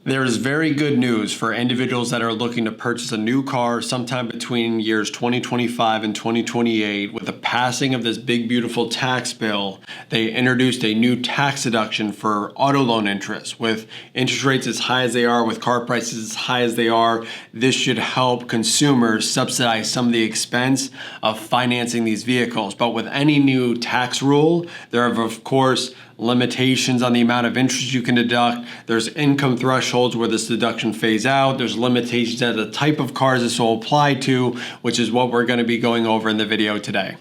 There is very good news for individuals that are looking to purchase a new car sometime between years 2025 and 2028. With the passing of this big, beautiful tax bill, they introduced a new tax deduction for auto loan interest. With interest rates as high as they are, with car prices as high as they are, this should help consumers subsidize some of the expense of financing these vehicles. But with any new tax rule, there are, of course, limitations on the amount of interest you can deduct. There's income thresholds where this deduction phase out. There's limitations at the type of cars this will apply to, which is what we're going to be going over in the video today.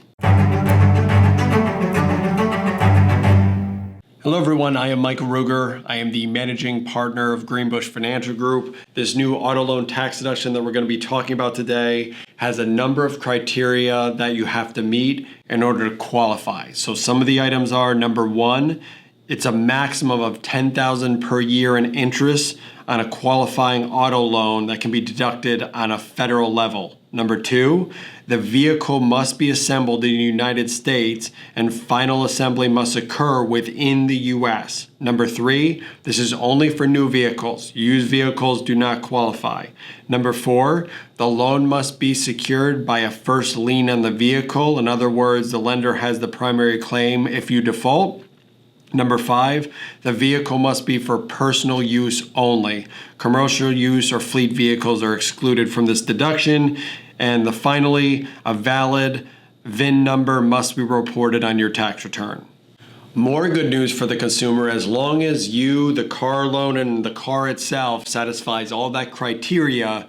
Hello everyone, I am Michael Ruger. I am the managing partner of Greenbush Financial Group. This new auto loan tax deduction that we're going to be talking about today has a number of criteria that you have to meet in order to qualify. So some of the items are: number one, it's a maximum of $10,000 per year in interest on a qualifying auto loan that can be deducted on a federal level. Number two, the vehicle must be assembled in the United States and final assembly must occur within the U.S. Number three, this is only for new vehicles. Used vehicles do not qualify. Number four, the loan must be secured by a first lien on the vehicle. In other words, the lender has the primary claim if you default. Number five, the vehicle must be for personal use only. Commercial use or fleet vehicles are excluded from this deduction. And finally, a valid VIN number must be reported on your tax return. More good news for the consumer: as long as you, the car loan, and the car itself satisfies all that criteria,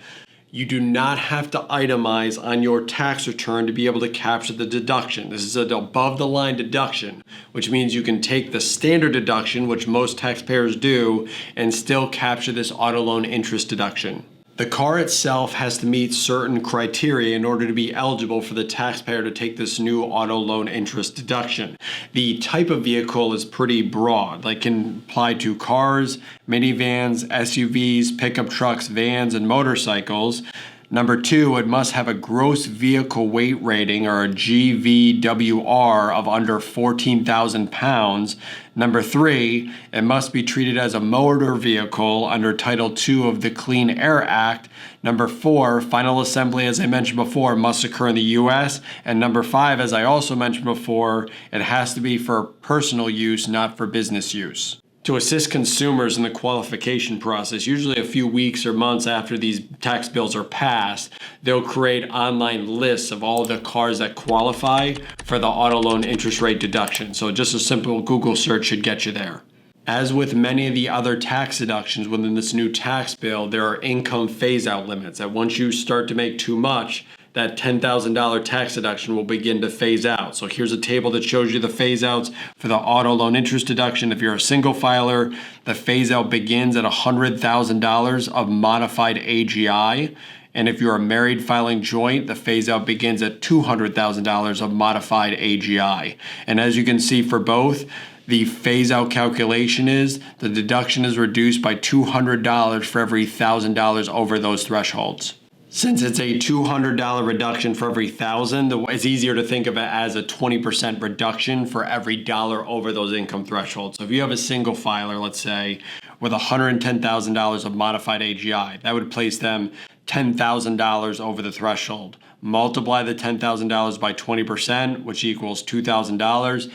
you do not have to itemize on your tax return to be able to capture the deduction. This is an above the line deduction, which means you can take the standard deduction, which most taxpayers do, and still capture this auto loan interest deduction. The car itself has to meet certain criteria in order to be eligible for the taxpayer to take this new auto loan interest deduction. The type of vehicle is pretty broad, like can apply to cars, minivans, SUVs, pickup trucks, vans, and motorcycles. Number two, it must have a gross vehicle weight rating, or a GVWR, of under 14,000 pounds. Number three, it must be treated as a motor vehicle under Title II of the Clean Air Act. Number four, final assembly, as I mentioned before, must occur in the U.S. And number five, as I also mentioned before, it has to be for personal use, not for business use. To assist consumers in the qualification process, usually a few weeks or months after these tax bills are passed, they'll create online lists of all the cars that qualify for the auto loan interest rate deduction. So just a simple Google search should get you there. As with many of the other tax deductions within this new tax bill, there are income phase-out limits that once you start to make too much, that $10,000 tax deduction will begin to phase out. So here's a table that shows you the phase outs for the auto loan interest deduction. If you're a single filer, the phase out begins at $100,000 of modified AGI. And if you're a married filing joint, the phase out begins at $200,000 of modified AGI. And as you can see for both, the phase out calculation is the deduction is reduced by $200 for every $1,000 over those thresholds. Since it's a $200 reduction for every $1,000, it's easier to think of it as a 20% reduction for every dollar over those income thresholds. So if you have a single filer, let's say, with $110,000 of modified AGI, that would place them $10,000 over the threshold. Multiply the $10,000 by 20%, which equals $2,000.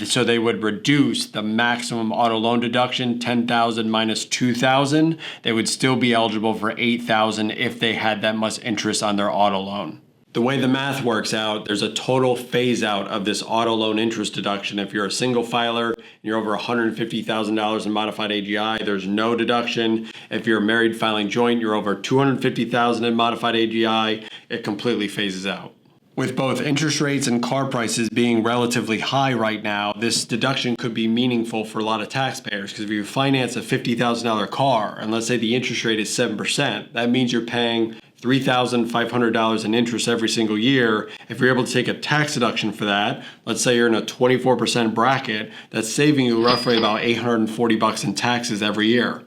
So they would reduce the maximum auto loan deduction, $10,000 minus $2,000. They would still be eligible for $8,000 if they had that much interest on their auto loan. The way the math works out, there's a total phase out of this auto loan interest deduction. If you're a single filer and you're over $150,000 in modified AGI, there's no deduction. If you're a married filing joint, you're over $250,000 in modified AGI, it completely phases out. With both interest rates and car prices being relatively high right now, this deduction could be meaningful for a lot of taxpayers, because if you finance a $50,000 car, and let's say the interest rate is 7%, that means you're paying $3,500 in interest every single year. If you're able to take a tax deduction for that, let's say you're in a 24% bracket, that's saving you roughly about $840 in taxes every year.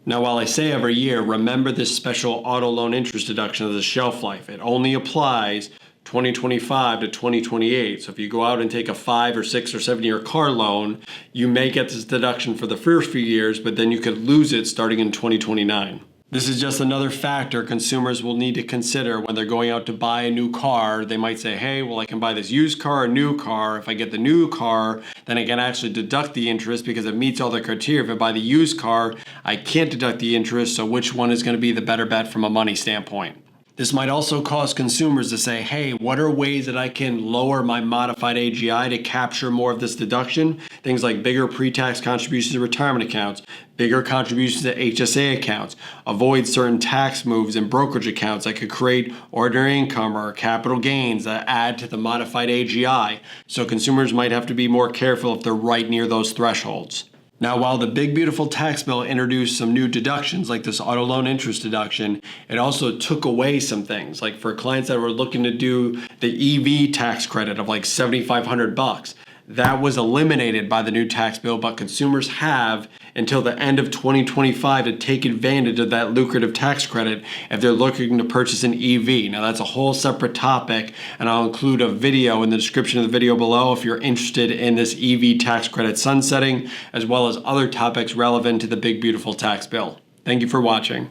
Now, while I say every year, remember this special auto loan interest deduction has a shelf life. It only applies 2025 to 2028. So if you go out and take a 5 or 6 or 7 year car loan, you may get this deduction for the first few years, but then you could lose it starting in 2029. This is just another factor consumers will need to consider when they're going out to buy a new car. They might say, hey, well, I can buy this used car or new car. If I get the new car, then I can actually deduct the interest because it meets all the criteria. If I buy the used car, I can't deduct the interest. So which one is going to be the better bet from a money standpoint? This might also cause consumers to say, hey, what are ways that I can lower my modified AGI to capture more of this deduction? Things like bigger pre-tax contributions to retirement accounts, bigger contributions to HSA accounts, avoid certain tax moves in brokerage accounts that could create ordinary income or capital gains that add to the modified AGI. So consumers might have to be more careful if they're right near those thresholds. Now, while the big beautiful tax bill introduced some new deductions like this auto loan interest deduction, it also took away some things. Like for clients that were looking to do the EV tax credit of like $7,500, that was eliminated by the new tax bill, but consumers have until the end of 2025 to take advantage of that lucrative tax credit if they're looking to purchase an EV. Now that's a whole separate topic, and I'll include a video in the description of the video below if you're interested in this EV tax credit sunsetting, as well as other topics relevant to the big beautiful tax bill. Thank you for watching.